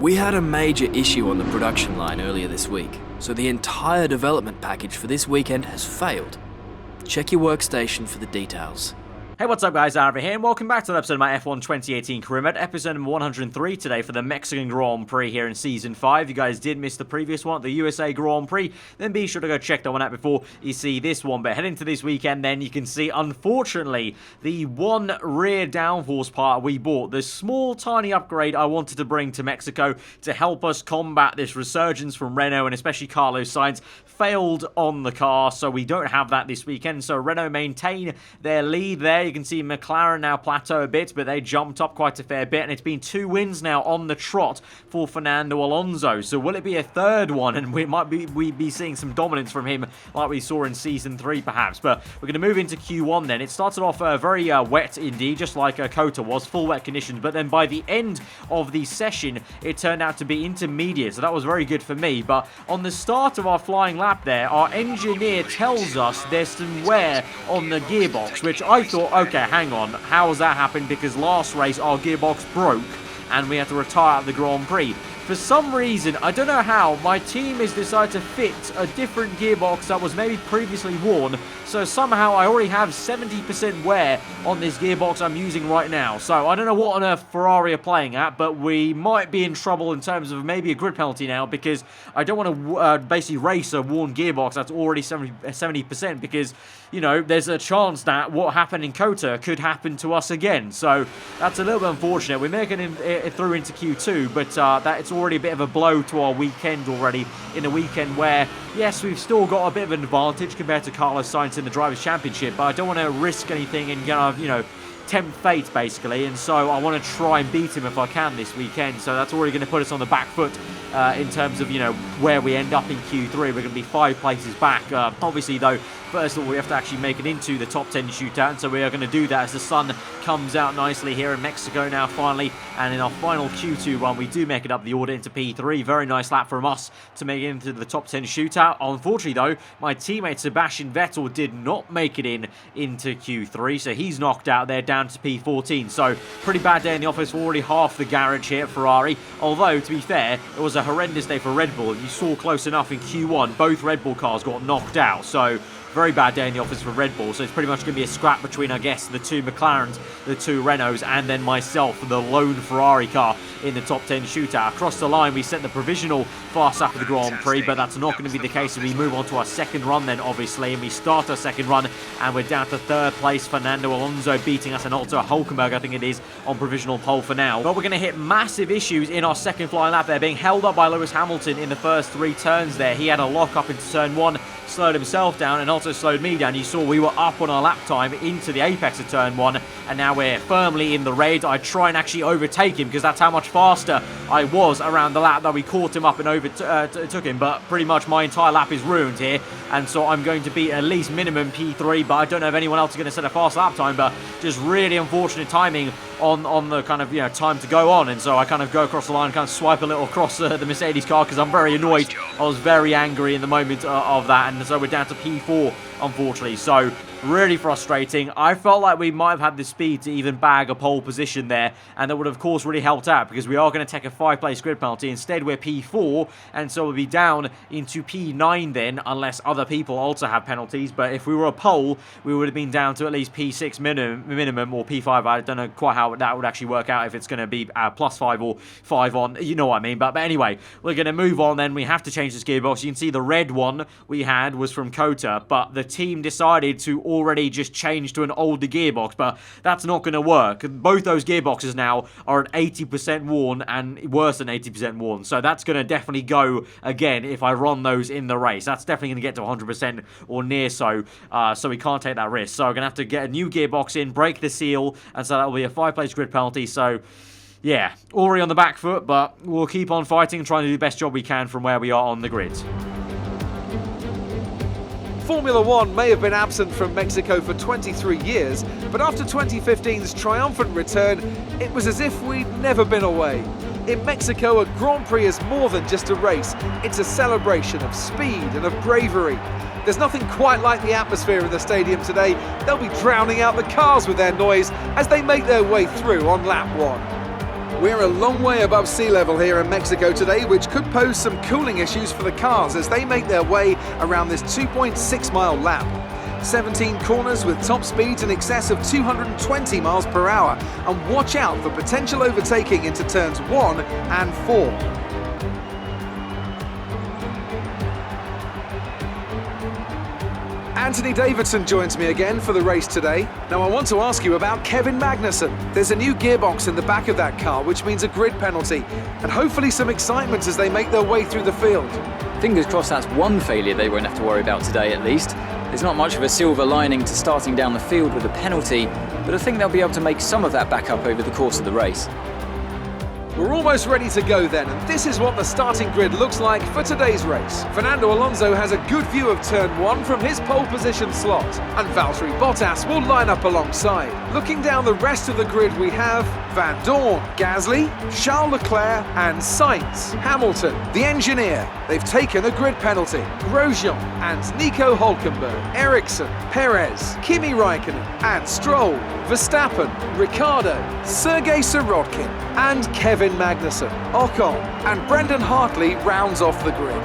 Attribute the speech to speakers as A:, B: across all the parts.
A: We had a major issue on the production line earlier this week, so the entire development package for this weekend has failed. Check your workstation for the details.
B: Hey, what's up guys, aarava here, and welcome back to the episode of my F1 2018 career mode, episode number 103 today for the Mexican Grand Prix here in Season 5. If you guys did miss the previous one, the USA Grand Prix, then be sure to go check that one out before you see this one. But heading to this weekend then, you can see, unfortunately, the one rear downforce part we bought, the small tiny upgrade I wanted to bring to Mexico to help us combat this resurgence from Renault and especially Carlos Sainz, failed on the car, so we don't have that this weekend. So Renault maintain their lead there. You can see McLaren now plateau a bit, but they jumped up quite a fair bit, and it's been 2 wins now on the trot for Fernando Alonso. So will it be a third one, and we be seeing some dominance from him like we saw in Season 3 perhaps? But we're going to move into Q1 then. It started off very wet indeed, just like Kota was, full wet conditions, but then by the end of the session, it turned out to be intermediate, so that was very good for me. But on the start of our flying lap there, our engineer tells us there's some wear on the gearbox, which I thought, okay, hang on, how has that happened? Because last race our gearbox broke and we had to retire at the Grand Prix. For some reason, I don't know how, my team has decided to fit a different gearbox that was maybe previously worn. So somehow I already have 70% wear on this gearbox I'm using right now. So I don't know what on earth Ferrari are playing at, but we might be in trouble in terms of maybe a grid penalty now, because I don't want to basically race a worn gearbox that's already 70%, because, you know, there's a chance that what happened in Kota could happen to us again. So that's a little bit unfortunate. We're making it through into Q2, but that it's already a bit of a blow to our weekend already, in a weekend where, yes, we've still got a bit of an advantage compared to Carlos Sainz in the Drivers' Championship, but I don't want to risk anything and kind of, you know, tempt fate basically, and so I want to try and beat him if I can this weekend. So that's already going to put us on the back foot in terms of, you know, where we end up in Q3. We're going to be 5 places back. Obviously though, first of all, we have to actually make it into the top 10 shootout, and so we are going to do that as the sun comes out nicely here in Mexico now finally. And in our final Q2 run, we do make it up the order into P3. Very nice lap from us to make it into the top 10 shootout. Unfortunately though, my teammate Sebastian Vettel did not make it into Q3, so he's knocked out there down to P14. So pretty bad day in the office for already half the garage here at Ferrari. Although, to be fair, it was a horrendous day for Red Bull. You saw close enough in Q1, both Red Bull cars got knocked out. So very bad day in the office for Red Bull. So it's pretty much going to be a scrap between, I guess, the 2 McLarens, the 2 Renaults, and then myself, the lone Ferrari car in the top 10 shootout. Across the line, we set the provisional fast lap of the Grand Prix, but that's not going to be the case as we move on to our second run then, obviously, and we start our second run, and we're down to 3rd place. Fernando Alonso beating us, and also Hulkenberg, I think it is, on provisional pole for now. But we're going to hit massive issues in our second flying lap there, being held up by Lewis Hamilton in the first 3 turns there. He had a lock up into turn 1, slowed himself down and also slowed me down. You saw we were up on our lap time into the apex of turn 1, and now we're firmly in the raid. I try and actually overtake him because that's how much faster I was around the lap that we caught him up and overtook him, but pretty much my entire lap is ruined here, and so I'm going to be at least minimum P3, but I don't know if anyone else is going to set a fast lap time. But just really unfortunate timing on the kind of, you know, time to go on, and so I kind of go across the line, kind of swipe a little across the Mercedes car because I'm very annoyed. I was very angry in the moment of that, and so we're down to P4 unfortunately. So really frustrating. I felt like we might have had the speed to even bag a pole position there, and that would have, of course, really helped out because we are going to take a 5-place grid penalty. Instead, we're P4, and so we'll be down into P9 then, unless other people also have penalties. But if we were a pole, we would have been down to at least P6 minimum, or P5. I don't know quite how that would actually work out, if it's going to be +5 or 5 on, you know what I mean. But anyway, we're going to move on then. We have to change this gearbox. You can see the red one we had was from Kota, but the team decided to already just change to an older gearbox, but that's not going to work. Both those gearboxes now are at 80% worn and worse than 80% worn, so that's going to definitely go again if I run those in the race. That's definitely going to get to 100% or near so we can't take that risk. So we're going to have to get a new gearbox in, break the seal, and so that will be a 5-place grid penalty. So yeah, already on the back foot, but we'll keep on fighting and trying to do the best job we can from where we are on the grid.
C: Formula One may have been absent from Mexico for 23 years, but after 2015's triumphant return, it was as if we'd never been away. In Mexico, a Grand Prix is more than just a race. It's a celebration of speed and of bravery. There's nothing quite like the atmosphere in the stadium today. They'll be drowning out the cars with their noise as they make their way through on lap 1. We're a long way above sea level here in Mexico today, which could pose some cooling issues for the cars as they make their way around this 2.6-mile lap. 17 corners with top speeds in excess of 220 miles per hour, and watch out for potential overtaking into turns 1 and 4. Anthony Davidson joins me again for the race today. Now I want to ask you about Kevin Magnussen. There's a new gearbox in the back of that car, which means a grid penalty, and hopefully some excitement as they make their way through the field.
D: Fingers crossed that's one failure they won't have to worry about today at least. There's not much of a silver lining to starting down the field with a penalty, but I think they'll be able to make some of that back up over the course of the race.
C: We're almost ready to go then, and this is what the starting grid looks like for today's race. Fernando Alonso has a good view of turn 1 from his pole position slot, and Valtteri Bottas will line up alongside. Looking down the rest of the grid, we have Van Dorn, Gasly, Charles Leclerc and Sainz. Hamilton, the engineer, they've taken a grid penalty. Grosjean and Nico Hülkenberg, Ericsson, Perez, Kimi Raikkonen and Stroll, Verstappen, Ricciardo, Sergei Sirotkin and Kevin Magnussen. Ocon and Brendan Hartley rounds off the grid.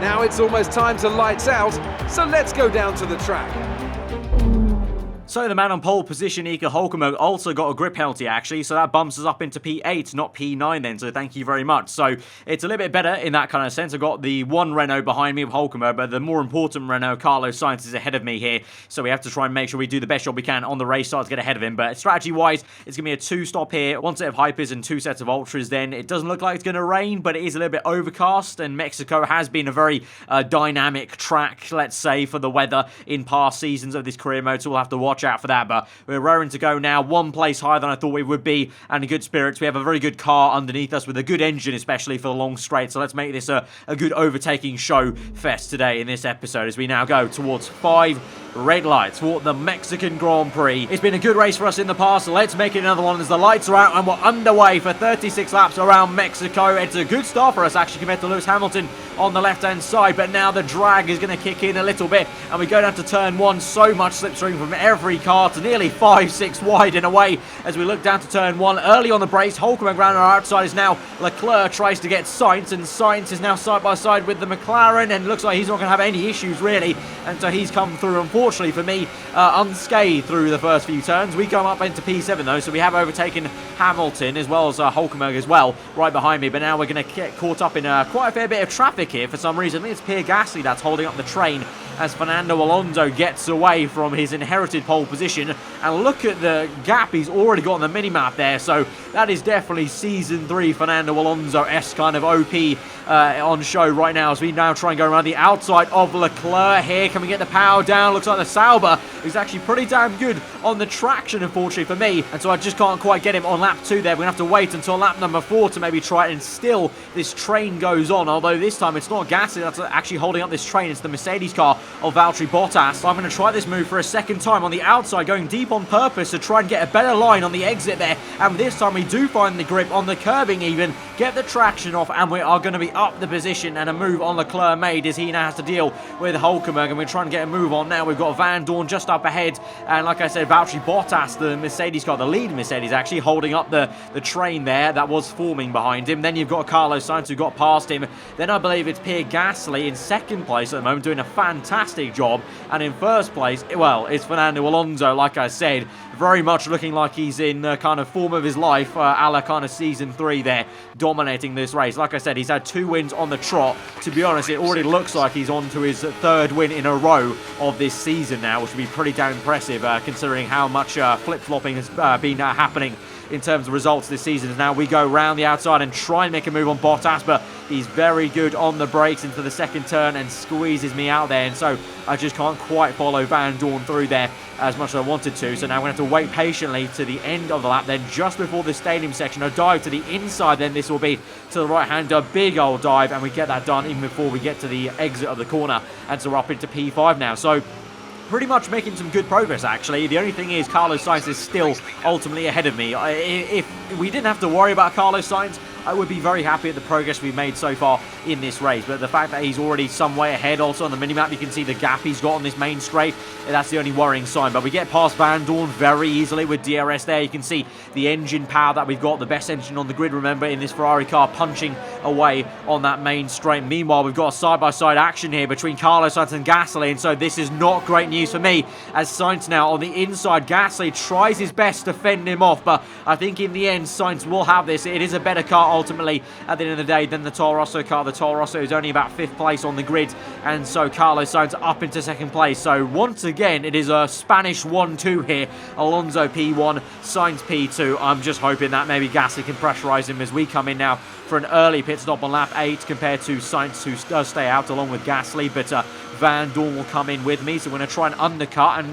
C: Now it's almost time to lights out, so let's go down to the track.
B: So the man on pole position, Nico Hülkenberg, also got a grid penalty actually, so that bumps us up into P8, not P9 then, so thank you very much. So it's a little bit better in that kind of sense. I've got the one Renault behind me of Hülkenberg, but the more important Renault, Carlos Sainz, is ahead of me here, so we have to try and make sure we do the best job we can on the race start to get ahead of him. But strategy-wise, it's going to be a 2-stop here, 1 set of hypers and 2 sets of ultras then. It doesn't look like it's going to rain, but it is a little bit overcast, and Mexico has been a very dynamic track, let's say, for the weather in past seasons of this career mode, so we'll have to watch out for that. But we're raring to go now, 1 place higher than I thought we would be, and in good spirits. We have a very good car underneath us with a good engine, especially for the long straight. So let's make this a good overtaking show fest today in this episode as we now go towards 5 red lights for the Mexican Grand Prix. It's been a good race for us in the past, so let's make it another one as the lights are out and we're underway for 36 laps around Mexico. It's a good start for us actually compared to Lewis Hamilton on the left-hand side, but now the drag is going to kick in a little bit and we go down to turn 1. So much slipstream from every car to nearly 5-6 wide in a way as we look down to turn 1. Early on the brakes, Hülkenberg around our outside is now Leclerc tries to get Sainz, and Sainz is now side by side with the McLaren, and looks like he's not going to have any issues really, and so he's come through, unfortunately for me, unscathed through the first few turns. We come up into P7 though, so we have overtaken Hamilton as well as Hülkenberg as well right behind me, but now we're going to get caught up in quite a fair bit of traffic here for some reason. I think it's Pierre Gasly that's holding up the train as Fernando Alonso gets away from his inherited pole position, and look at the gap he's already got on the minimap there. So that is definitely Season 3 Fernando Alonso-esque kind of OP on show right now as we now try and go around the outside of Leclerc here. Can we get the power down? Looks like the Sauber is actually pretty damn good on the traction, unfortunately for me, and so I just can't quite get him on lap 2 there. We're going to have to wait until lap number 4 to maybe try it, and still this train goes on, although this time it's not Gasly that's actually holding up this train, it's the Mercedes car of Valtteri Bottas. So I'm going to try this move for a second time on the outside, going deep on purpose to try and get a better line on the exit there, and this time we do find the grip on the curbing even, get the traction off, and we are going to be up the position, and a move on Leclerc made as he now has to deal with Hülkenberg, and we're trying to get a move on now. We've got Van Dorn just up ahead, and like I said, Valtteri Bottas, the Mercedes car, the lead Mercedes actually, holding up the train there that was forming behind him. Then you've got Carlos Sainz who got past him. Then I believe it's Pierre Gasly in second place at the moment, doing a fantastic job, and in first place, well, it's Fernando Alonso, like I said, very much looking like he's in the kind of form of his life, a la kind of Season 3 there, dominating this race. Like I said, he's had 2 wins on the trot. To be honest, it already looks like he's on to his 3rd win in a row of this season now, which would be pretty damn impressive considering how much flip-flopping has been happening in terms of results this season. Now we go round the outside and try and make a move on Bottas, but he's very good on the brakes into the second turn and squeezes me out there, and so I just can't quite follow Van Dorn through there as much as I wanted to. So now we're going to have to wait patiently to the end of the lap. Then just before the stadium section, a dive to the inside, then this will be to the right hand, a big old dive, and we get that done even before we get to the exit of the corner, and so we're up into P5 now. So pretty much making some good progress actually. The only thing is Carlos Sainz is still ultimately ahead of me. If we didn't have to worry about Carlos Sainz, I would be very happy at the progress we've made so far in this race. But the fact that he's already some way ahead, also on the minimap, you can see the gap he's got on this main straight. That's the only worrying sign. But we get past Van Dorn very easily with DRS there. You can see the engine power that we've got, the best engine on the grid, remember, in this Ferrari car, punching away on that main straight. Meanwhile, we've got a side-by-side action here between Carlos Sainz and Gasly, and so this is not great news for me, as Sainz now on the inside. Gasly tries his best to fend him off, but I think in the end Sainz will have this. It is a better car ultimately at the end of the day than the Toro Rosso car. The Toro Rosso is only about 5th place on the grid, and so Carlos Sainz up into 2nd place. So once again, it is a Spanish 1-2 here. Alonso P1, Sainz P2. I'm just hoping that maybe Gasly can pressurise him as we come in now for an early pit stop on lap 8 compared to Sainz, who does stay out along with Gasly, but Van Dorn will come in with me, so we're going to try and undercut. And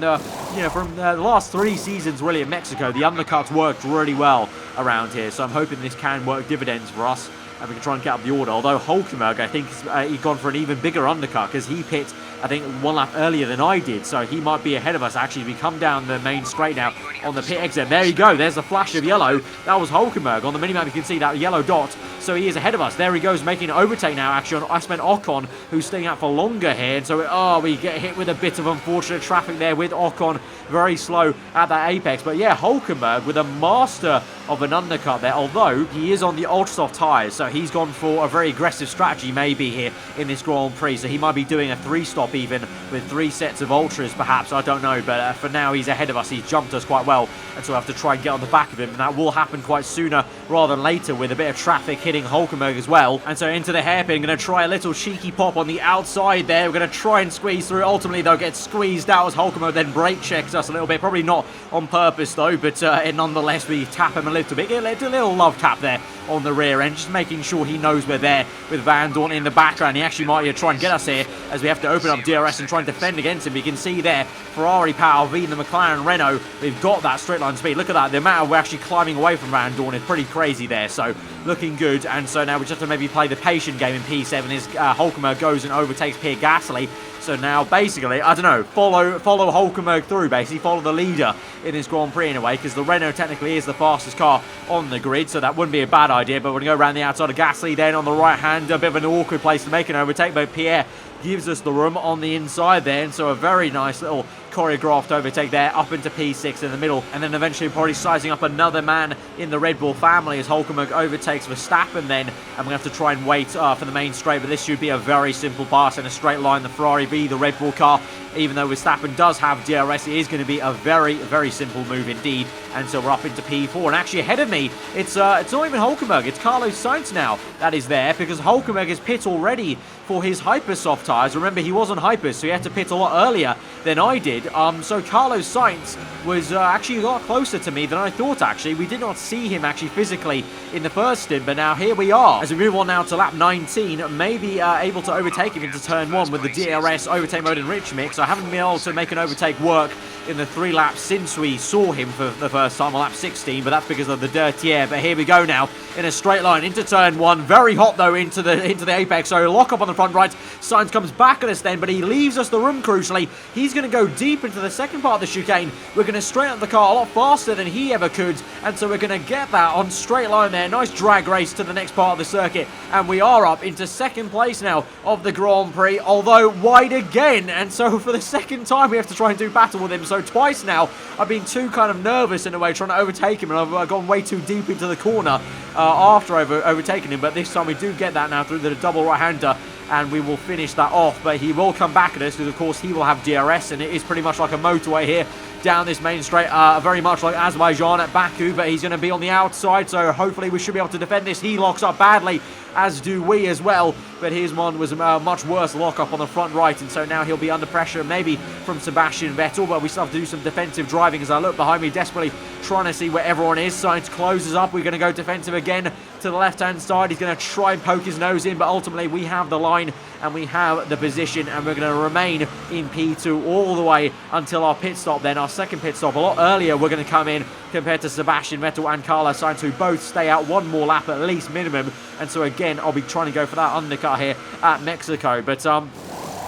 B: you know, from the last 3 seasons really in Mexico, the undercuts worked really well around here, so I'm hoping this can work dividends for us and we can try and get up the order. Although Hulkenberg, I think he's gone for an even bigger undercut, because he pit, I think, 1 lap earlier than I did, so he might be ahead of us actually. We come down the main straight now on the pit exit. There you go, there's a flash of yellow. That was Hulkenberg. On the minimap you can see that yellow dot, so he is ahead of us. There he goes, making an overtake now actually on Aspen Ocon, who's staying out for longer here, and so we get hit with a bit of unfortunate traffic there with Ocon very slow at that apex. But yeah, Hulkenberg with a master of an undercut there, although he is on the ultra soft tyres, so he's gone for a very aggressive strategy maybe here in this Grand Prix, so he might be doing a 3-stop even with 3 sets of ultras perhaps, I don't know. But for now he's ahead of us, he's jumped us quite well, and so we have to try and get on the back of him, and that will happen quite sooner rather than later with a bit of traffic hitting Hulkenberg as well. And so into the hairpin, going to try a little cheeky pop on the outside there. We're going to try and squeeze through. Ultimately though, gets squeezed out as Hulkenberg then brake checks us a little bit, probably not on purpose though, but nonetheless we tap him a little bit, a little love tap there on the rear end, just making sure he knows we're there with Van Dorn in the background. He actually might try and get us here as we have to open up DRS and try and defend against him. You can see there, Ferrari power v the McLaren Renault. We've got that straight line speed. Look at that, the amount we're actually climbing away from Van Dorn is pretty crazy there, so looking good. And so now we just have to maybe play the patient game in P7 as Hulkenberg goes and overtakes Pierre Gasly. So now basically, I don't know, follow Hulkenberg through, basically follow the leader in this Grand Prix in a way, because the Renault technically is the fastest car on the grid, so that wouldn't be a bad idea. But we're going to go around the outside of Gasly then on the right hand, a bit of an awkward place to make an overtake, but Pierre gives us the room on the inside there, and so a very nice little choreographed overtake there up into P6 in the middle, and then eventually probably sizing up another man in the Red Bull family as Hulkenberg overtakes Verstappen then, and we're going to have to try and wait for the main straight. But this should be a very simple pass in a straight line. The Ferrari v the Red Bull car, even though Verstappen does have DRS, it is going to be a very, very simple move indeed. And so we're up into P4, and actually ahead of me, it's not even Hulkenberg, it's Carlos Sainz now that is there, because Hulkenberg is pit already for his hyper soft tyres. Remember, he was on hypers, so he had to pit a lot earlier than I did. So Carlos Sainz was actually a lot closer to me than I thought actually. We did not see him actually physically in the first stint, but now here we are. As we move on now to lap 19, maybe able to overtake him into turn 1 with the DRS overtake mode in Rich Mix. I haven't been able to make an overtake work in the 3 laps since we saw him for the first time on lap 16, but that's because of the dirty air. But here we go now in a straight line into turn 1. Very hot though into the apex, so lock up on the front right. Sainz comes back at us then, but he leaves us the room crucially. He's going to go deep into the second part of the chicane. We're going to straighten up the car a lot faster than he ever could, and so we're going to get that on straight line there. Nice drag race to the next part of the circuit, and we are up into second place now of the Grand Prix, although wide again. And so for the second time we have to try and do battle with him. So twice now I've been too kind of nervous in a way trying to overtake him, and I've gone way too deep into the corner after I've overtaken him. But this time we do get that now through the double right-hander, and we will finish that off. But he will come back at us because of course he will have DRS, and it is pretty much like a motorway here down this main straight, very much like Azerbaijan at Baku. But he's going to be on the outside, so hopefully we should be able to defend this. He locks up badly, as do we as well, but his one was a much worse lock-up on the front right, and so now he'll be under pressure maybe from Sebastian Vettel. But we still have to do some defensive driving as I look behind me desperately trying to see where everyone is. Sainz closes up. We're going to go defensive again to the left-hand side. He's going to try and poke his nose in, but ultimately we have the line and we have the position, and we're going to remain in P2 all the way until our pit stop then, our second pit stop. A lot earlier we're going to come in compared to Sebastian Vettel and Carlos Sainz, who both stay out one more lap at least minimum. And so again, I'll be trying to go for that undercut here at Mexico. But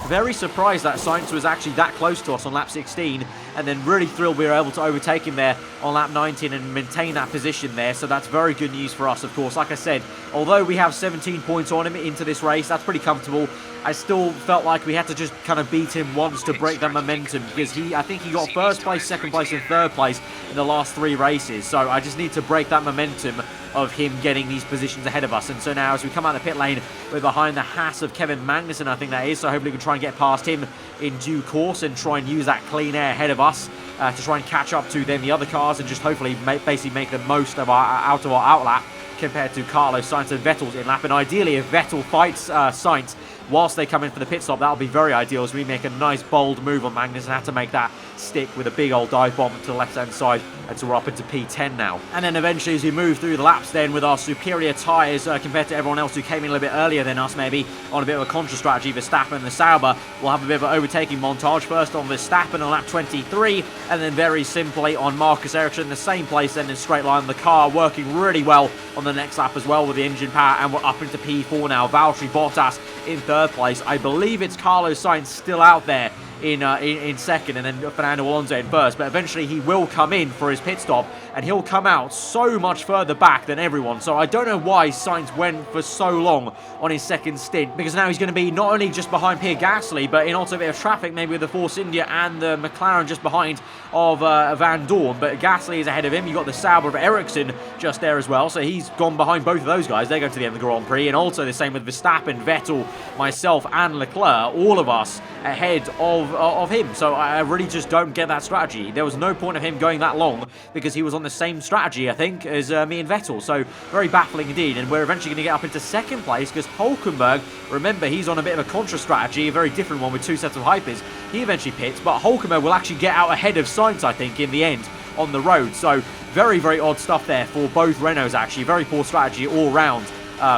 B: very surprised that Sainz was actually that close to us on lap 16, and then really thrilled we were able to overtake him there on lap 19 and maintain that position there. So that's very good news for us, of course. Like I said, although we have 17 points on him into this race, that's pretty comfortable. I still felt like we had to just kind of beat him once to break that momentum, because I think he got first place, second place and third place in the last 3 races. So I just need to break that momentum of him getting these positions ahead of us. And so now as we come out of the pit lane, we're behind the Haas of Kevin Magnussen, I think that is. So hopefully we can try and get past him in due course and try and use that clean air ahead of us to try and catch up to then the other cars and just hopefully basically make the most of our outlap compared to Carlos Sainz and Vettel's in lap. And ideally, if Vettel fights Sainz whilst they come in for the pit stop, that'll be very ideal as we make a nice bold move on Magnussen. Had to make that stick with a big old dive bomb to the left hand side, and so we're up into P10 now. And then eventually as we move through the laps then with our superior tyres compared to everyone else who came in a little bit earlier than us, maybe on a bit of a contra strategy, Verstappen and the Sauber will have a bit of an overtaking montage. First on Verstappen on lap 23, and then very simply on Marcus Ericsson, the same place then in straight line. The car working really well on the next lap as well with the engine power, and we're up into P4 now. Valtteri Bottas in third place. I believe it's Carlos Sainz still out there in second, and then Fernando Alonso in first, but eventually he will come in for his pit stop, and he'll come out so much further back than everyone. So I don't know why Sainz went for so long on his second stint, because now he's going to be not only just behind Pierre Gasly, but in also a bit of traffic, maybe with the Force India and the McLaren just behind of Van Dorn. But Gasly is ahead of him. You've got the Sauber of Ericsson just there as well, so he's gone behind both of those guys. They go to the end of the Grand Prix, and also the same with Verstappen, Vettel, myself and Leclerc, all of us ahead of him. So I really just don't get that strategy. There was no point of him going that long, because he was on the same strategy, I think, as me and Vettel. So very baffling indeed. And we're eventually going to get up into second place because Hulkenberg, remember, he's on a bit of a contra strategy, a very different one with 2 sets of hypers. He eventually pits, but Hulkenberg will actually get out ahead of Sainz, I think, in the end on the road. So very, very odd stuff there for both Renaults, actually. Very poor strategy all round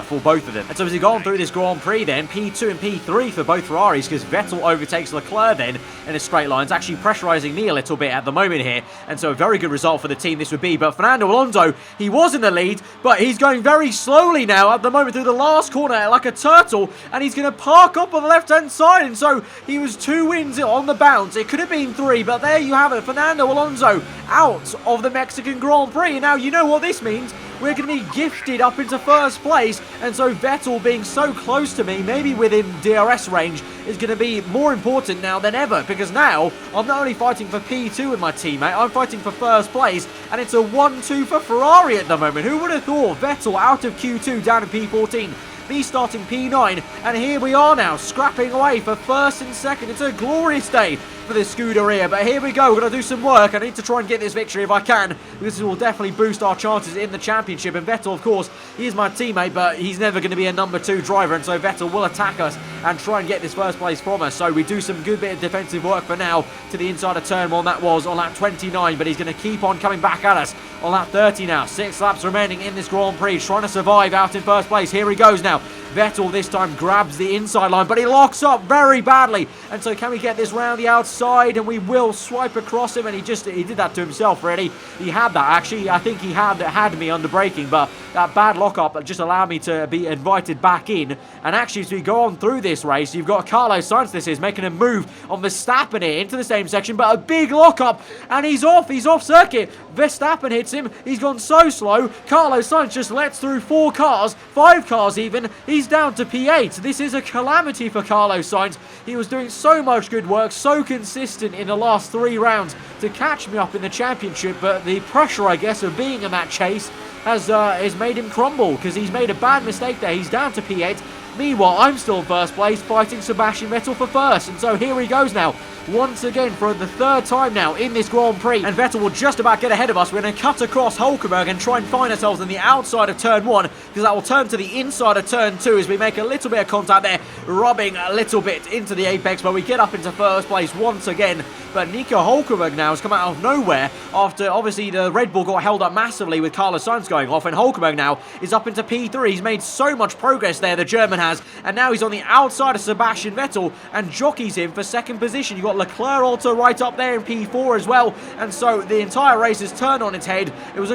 B: for both of them. And so as we've gone through this Grand Prix then, P2 and P3 for both Ferraris, because Vettel overtakes Leclerc then in a straight line. It's actually pressurising me a little bit at the moment here, and so a very good result for the team this would be. But Fernando Alonso, he was in the lead, but he's going very slowly now at the moment through the last corner like a turtle, and he's going to park up on the left hand side. And so he was 2 wins on the bounce. It could have been 3, but there you have it. Fernando Alonso out of the Mexican Grand Prix. And now you know what this means. We're going to be gifted up into first place, and so Vettel being so close to me, maybe within DRS range, is going to be more important now than ever, because now I'm not only fighting for P2 with my teammate, I'm fighting for first place, and it's a 1-2 for Ferrari at the moment. Who would have thought? Vettel out of Q2 down in P14, me starting P9, and here we are now scrapping away for first and second. It's a glorious day for the Scuderia, but here we go. We're going to do some work. I need to try and get this victory if I can. This will definitely boost our chances in the championship. And Vettel, of course, he is my teammate, but he's never going to be a number 2 driver, and so Vettel will attack us and try and get this first place from us. So we do some good bit of defensive work for now to the inside of turn 1. That was on lap 29, but he's going to keep on coming back at us on lap 30 now. 6 laps remaining in this Grand Prix, trying to survive out in first place. Here he goes now. Vettel this time grabs the inside line, but he locks up very badly. And so can we get this round the outside? And we will swipe across him, and he did that to himself, really. He had that, actually. I think he had me under braking, but that bad lockup just allowed me to be invited back in. And actually, as we go on through this race, you've got Carlos Sainz, this is, making a move on Verstappen here into the same section, but a big lockup, and he's off circuit. Verstappen hits him. He's gone so slow. Carlos Sainz just lets through 4 cars, 5 cars even. He's down to P8. This is a calamity for Carlos Sainz. He was doing so much good work, so consistent in the last 3 rounds to catch me up in the championship, but the pressure, I guess, of being in that chase has made him crumble, because he's made a bad mistake there. He's down to P8. Meanwhile, I'm still in first place, fighting Sebastian Vettel for first, and so here he goes now. Once again for the 3rd time now in this Grand Prix, and Vettel will just about get ahead of us. We're going to cut across Hulkenberg and try and find ourselves on the outside of turn 1, because that will turn to the inside of turn 2 as we make a little bit of contact there, rubbing a little bit into the apex, but we get up into first place once again. But Nico Hulkenberg now has come out of nowhere after obviously the Red Bull got held up massively with Carlos Sainz going off, and Hulkenberg now is up into P3. He's made so much progress there, the German has, and now he's on the outside of Sebastian Vettel and jockeys him for second position. You've got got Leclerc also right up there in P4 as well, and so the entire race has turned on its head. It was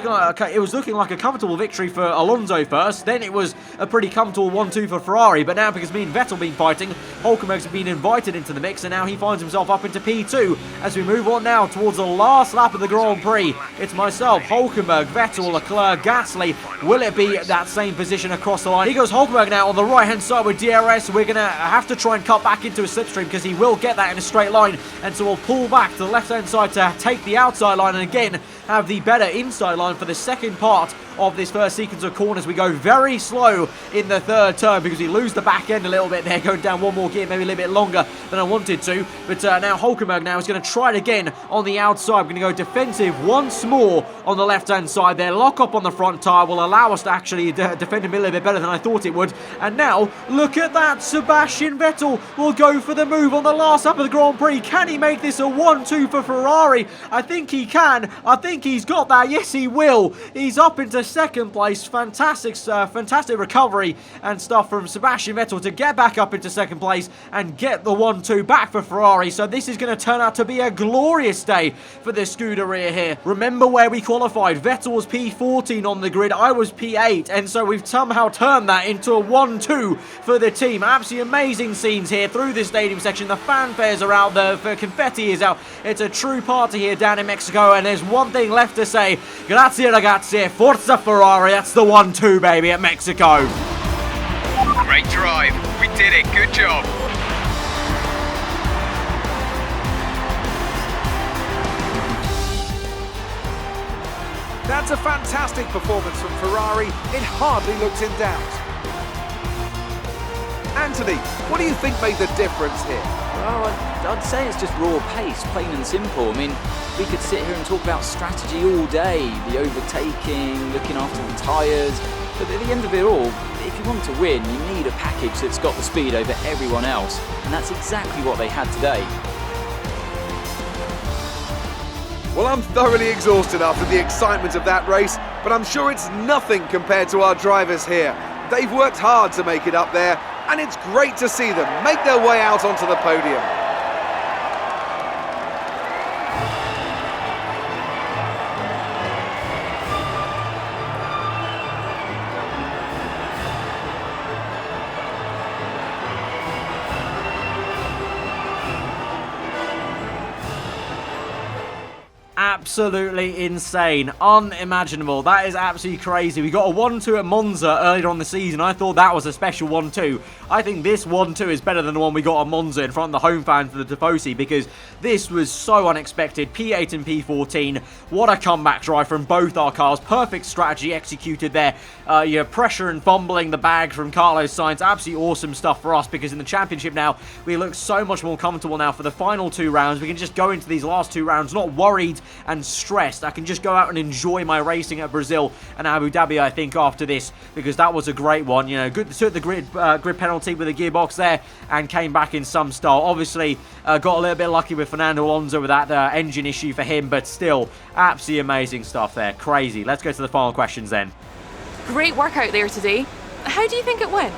B: looking like a comfortable victory for Alonso first, then it was a pretty comfortable 1-2 for Ferrari, but now because me and Vettel been fighting, Hulkenberg's been invited into the mix, and now he finds himself up into P2 as we move on now towards the last lap of the Grand Prix. It's myself, Hulkenberg, Vettel, Leclerc, Gasly. Will it be that same position across the line? He goes Hulkenberg now on the right-hand side with DRS. We're going to have to try and cut back into a slipstream because he will get that in a straight line, and so we'll pull back to the left-hand side to take the outside line and again have the better inside line for the second part of this first sequence of corners. We go very slow in the third turn because we lose the back end a little bit there, going down one more gear, maybe a little bit longer than I wanted to. But now Hulkenberg now is going to try it again on the outside. We're going to go defensive once more on the left-hand side there. Lock up on the front tyre will allow us to actually defend him a little bit better than I thought it would. And now, look at that. Sebastian Vettel will go for the move on the last lap of the Grand Prix. Can he make this a 1-2 for Ferrari? I think he can. I think he's got that. Yes, he will. He's up into second place. Fantastic recovery and stuff from Sebastian Vettel to get back up into second place and get the 1-2 back for Ferrari. So this is going to turn out to be a glorious day for the Scuderia here. Remember where we qualified. Vettel was P14 on the grid. I was P8, and so we've somehow turned that into a 1-2 for the team. Absolutely amazing scenes here through this stadium section. The fanfares are out, the confetti is out. It's a true party here down in Mexico, and there's one thing left to say. Grazie ragazzi, Forza Ferrari. That's the 1-2 baby at Mexico.
E: Great drive. We did it. Good job.
C: That's a fantastic performance from Ferrari. It hardly looked in doubt. Anthony, what do you think made the difference here?
D: Well, I'd say it's just raw pace, plain and simple. I mean, we could sit here and talk about strategy all day, the overtaking, looking after the tyres, but at the end of it all, if you want to win, you need a package that's got the speed over everyone else, and that's exactly what they had today.
C: Well, I'm thoroughly exhausted after the excitement of that race, but I'm sure it's nothing compared to our drivers here. They've worked hard to make it up there, and it's great to see them make their way out onto the podium.
B: Absolutely insane, unimaginable. That is absolutely crazy. We got a 1-2 at Monza earlier on the season. I thought that was a special 1-2. I think this 1-2 is better than the one we got at Monza in front of the home fans for the Tifosi, because this was so unexpected. P8 and P14, what a comeback drive from both our cars. Perfect strategy executed there. Your pressure and fumbling the bag from Carlos Sainz, absolutely awesome stuff for us, because in the championship now we look so much more comfortable now for the final two rounds. We can just go into these last two rounds not worried and stressed. I can just go out and enjoy my racing at Brazil and Abu Dhabi, I think, after this, because that was a great one. You know, good, took the grid penalty with the gearbox there and came back in some style. Obviously, got a little bit lucky with Fernando Alonso with that engine issue for him, but still, absolutely amazing stuff there. Crazy. Let's go to the final questions then.
F: Great work out there today. How do you think it went?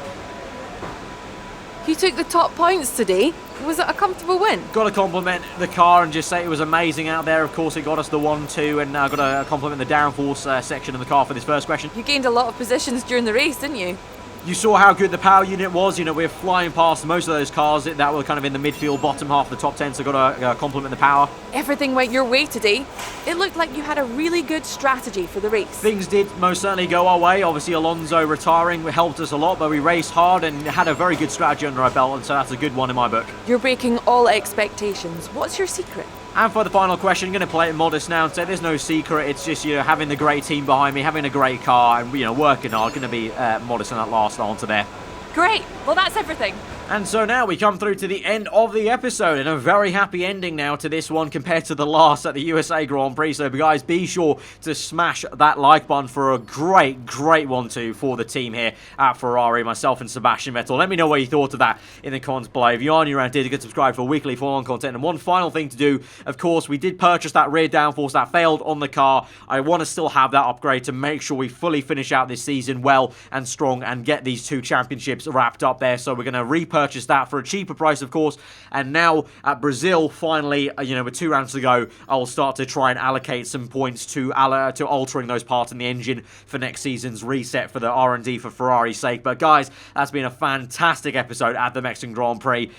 F: You took the top points today. Was it a comfortable win?
B: Got to compliment the car and just say it was amazing out there. Of course, it got us the 1-2, and got to compliment the downforce section of the car for this first question.
F: You gained a lot of positions during the race, didn't you?
B: You saw how good the power unit was. You know, we're flying past most of those cars that were kind of in the midfield, bottom half of the top 10, so got to compliment the power.
F: Everything went your way today. It looked like you had a really good strategy for the race.
B: Things did most certainly go our way. Obviously, Alonso retiring helped us a lot, but we raced hard and had a very good strategy under our belt, and so that's a good one in my book.
F: You're breaking all expectations. What's your secret?
B: And for the final question, I'm going to play it modest now and say there's no secret. It's just, you know, having the great team behind me, having a great car, and, you know, working hard. Going to be modest in that last answer there.
F: Great. Well, that's everything.
B: And so now we come through to the end of the episode, and a very happy ending now to this one compared to the last at the USA Grand Prix. So guys, be sure to smash that like button for a great 1-2 for the team here at Ferrari, myself and Sebastian Vettel. Let me know what you thought of that in the comments below. If you are new around here, get subscribed for weekly follow-on content. And one final thing to do, of course, we did purchase that rear downforce that failed on the car. I want to still have that upgrade to make sure we fully finish out this season well and strong and get these two championships wrapped up there. So we're going to repurchase purchase that for a cheaper price, of course. And now at Brazil, finally, with 2 rounds to go, I'll start to try and allocate some points to altering those parts in the engine for next season's reset for the R&D for Ferrari's sake. But guys, that's been a fantastic episode at the Mexican Grand Prix.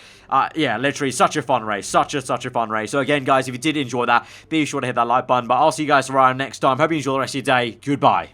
B: Yeah, literally such a fun race. Such a fun race. So again, guys, if you did enjoy that, be sure to hit that like button. But I'll see you guys around next time. Hope you enjoy the rest of your day. Goodbye.